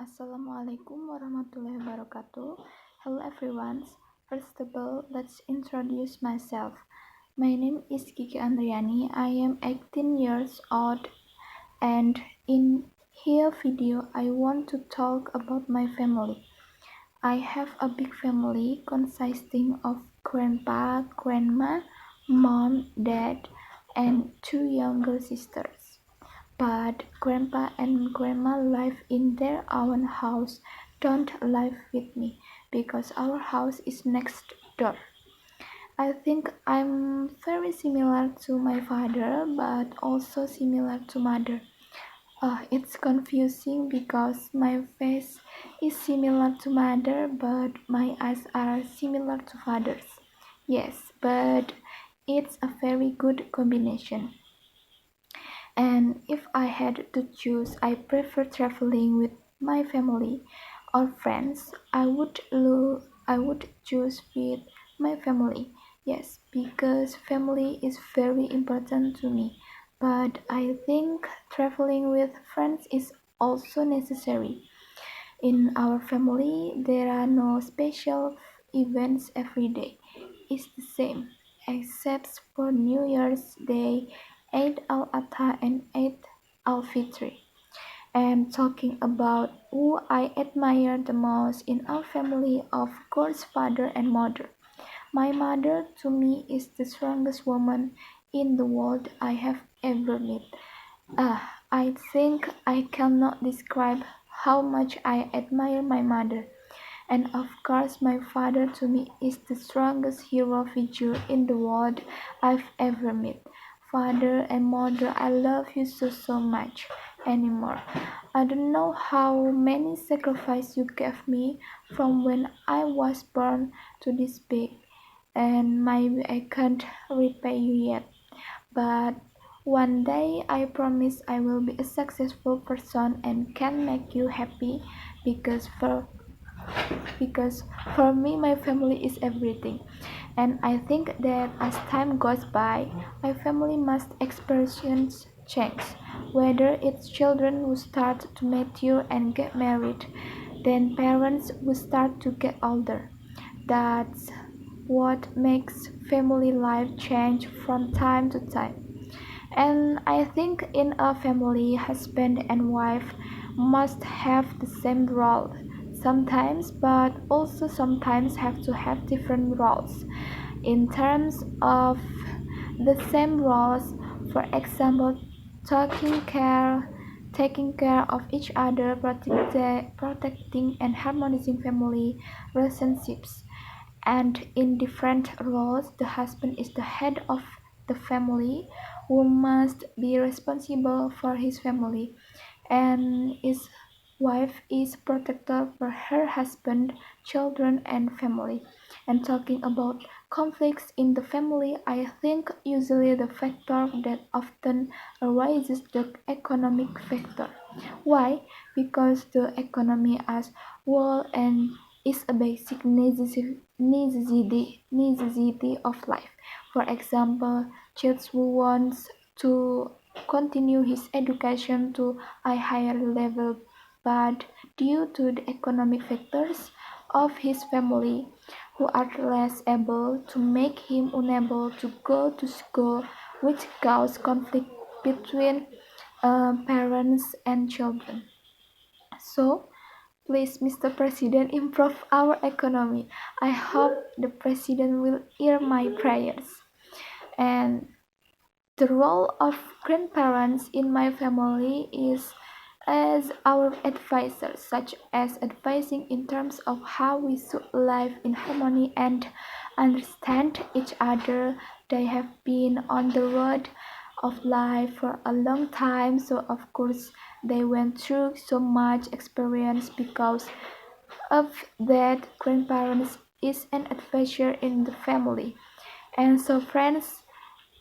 Assalamualaikum warahmatullahi wabarakatuh. Hello everyone. First of all, let's introduce myself. My name is Kiki Andriani. I am 18 years old and in here video I want to talk about my family. I have a big family consisting of grandpa, grandma, mom, dad, and two younger sisters. But grandpa and grandma live in their own house, don't live with me, because our house is next door. I think I'm very similar to my father, but also similar to mother. It's confusing because my face is similar to mother, but my eyes are similar to father's. Yes, but it's a very good combination. And if I had to choose, I prefer traveling with my family or friends. I would choose with my family. Yes, because family is very important to me. But I think traveling with friends is also necessary. In our family, there are no special events every day. It's the same, except for New Year's Day, Eid al-Adha and Eid al-Fitr. And talking about who I admire the most in our family, of course, father and mother. My mother to me is the strongest woman in the world I have ever met. I think I cannot describe how much I admire my mother. And of course, my father to me is the strongest hero figure in the world I've ever met. Father and mother, I love you so much anymore. I don't know how many sacrifices you gave me from when I was born to this big, and maybe I can't repay you yet. But one day I promise I will be a successful person and can make you happy because for because for me my family is everything. And I think that as time goes by, my family must experience change, whether it's children who start to mature and get married, then parents who start to get older. That's what makes family life change from time to time. And I think in a family, husband and wife must have the same role sometimes, but also sometimes have to have different roles. In terms of the same roles, for example, taking care of each other, protecting and harmonizing family relationships. And in different roles, the husband is the head of the family who must be responsible for his family, and his wife is protector for her husband, children, and family. And talking about conflicts in the family, I think usually the factor that often arises the economic factor. Why? Because the economy as well and is a basic necessity of life. For example, child who wants to continue his education to a higher level, but due to the economic factors of his family who are less able to make him unable to go to school, which cause conflict between parents and children. So, please, Mr. President, improve our economy. I hope the President will hear my prayers. And the role of grandparents in my family is as our advisors, such as advising in terms of how we should live in harmony and understand each other. They have been on the road of life for a long time, so of course they went through so much experience. Because of that, grandparents is an advisor in the family. And so friends,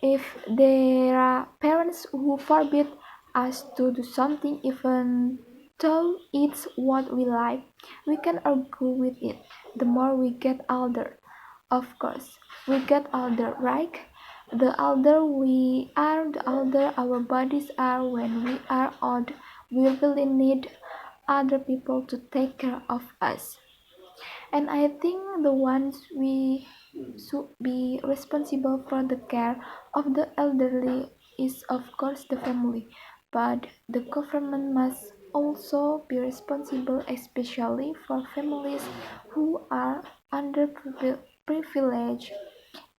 if there are parents who forbid us to do something even though it's what we like, we can argue with it. The more we get older, of course, we get older, right? The older we are, the older our bodies are. When we are old, we really need other people to take care of us. And I think the ones we should be responsible for the care of the elderly is of course the family, but the government must also be responsible, especially for families who are underprivileged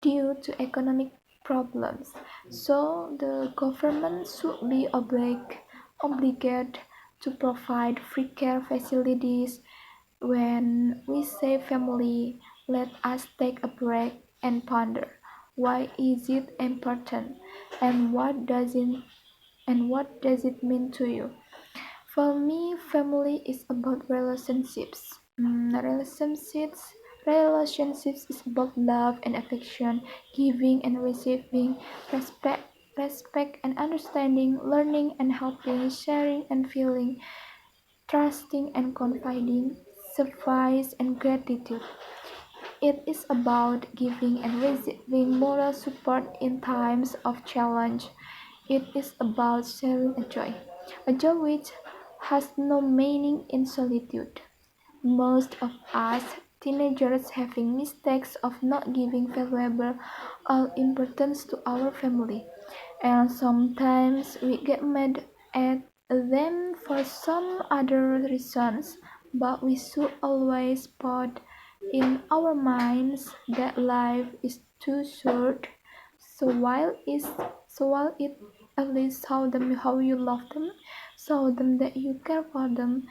due to economic problems. So the government should be obligated to provide free care facilities. When we say family, let us take a break and ponder, why is it important, and what does it mean to you? For me, family is about relationships. Relationships is about love and affection, giving and receiving, respect and understanding, learning and helping, sharing and feeling, trusting and confiding, service and gratitude. It is about giving and receiving moral support in times of challenge. It is about sharing a joy which has no meaning in solitude. Most of us teenagers having mistakes of not giving valuable or importance to our family, and sometimes we get mad at them for some other reasons, but we should always put in our minds that life is too short. So while it at least show them how you love them, show them that you care for them.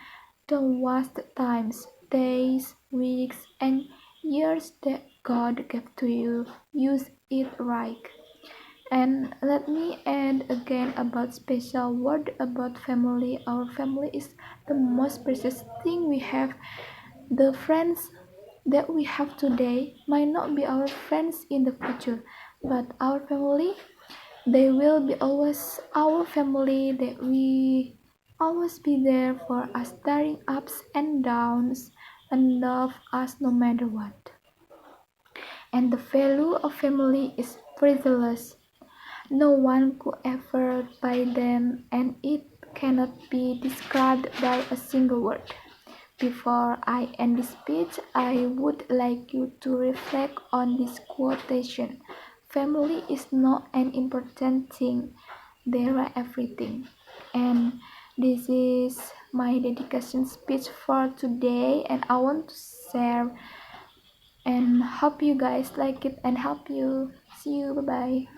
Don't waste the times, days, weeks, and years that God gave to you. Use it right. And let me add again about special word about family. Our family is the most precious thing we have. The friends that we have today might not be our friends in the future, but our family, they will be always our family, that we always be there for us during ups and downs and love us no matter what. And the value of family is priceless. No one could ever buy them, and it cannot be described by a single word. Before I end this speech, I would like you to reflect on this quotation. Family is not an important thing, they are everything. And this is my dedication speech for today, and I want to share and hope you guys like it and help you. See you, bye bye.